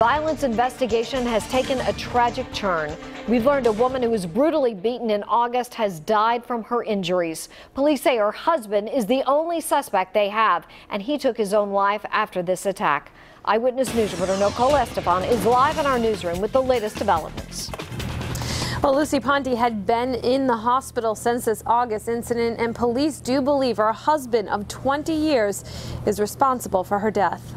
Violence investigation has taken a tragic turn. We've learned a woman who was brutally beaten in August has died from her injuries. Police say her husband is the only suspect they have, and he took his own life after this attack. Eyewitness News reporter Nicole Estefan is live in our newsroom with the latest developments. Well, Lucy Ponte had been in the hospital since this August incident, and police do believe her husband of 20 years is responsible for her death.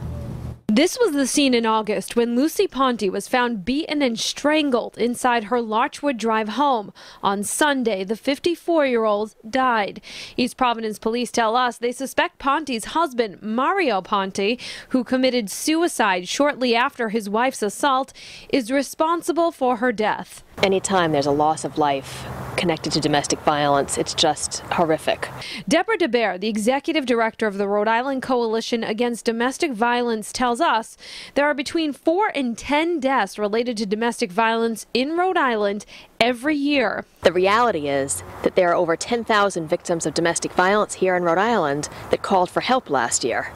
This was the scene in August when Lucy Ponte was found beaten and strangled inside her Larchwood Drive home. On Sunday, the 54-year-old died. East Providence police tell us they suspect Ponte's husband, Mario Ponte, who committed suicide shortly after his wife's assault, is responsible for her death. Anytime there's a loss of life connected to domestic violence, it's just horrific. Deborah DeBear, the executive director of the Rhode Island Coalition Against Domestic Violence, tells us there are between 4 and 10 deaths related to domestic violence in Rhode Island every year. The reality is that there are over 10,000 victims of domestic violence here in Rhode Island that called for help last year.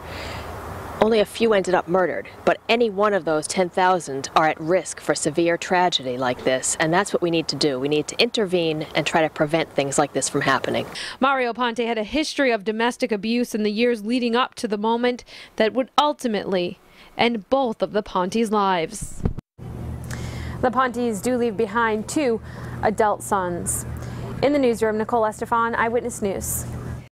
Only a few ended up murdered, but any one of those 10,000 are at risk for severe tragedy like this, and that's what we need to do. We need to intervene and try to prevent things like this from happening. Mario Ponte had a history of domestic abuse in the years leading up to the moment that would ultimately end both of the Pontes' lives. The Pontes do leave behind 2 adult sons. In the newsroom, Nicole Estefan, Eyewitness News.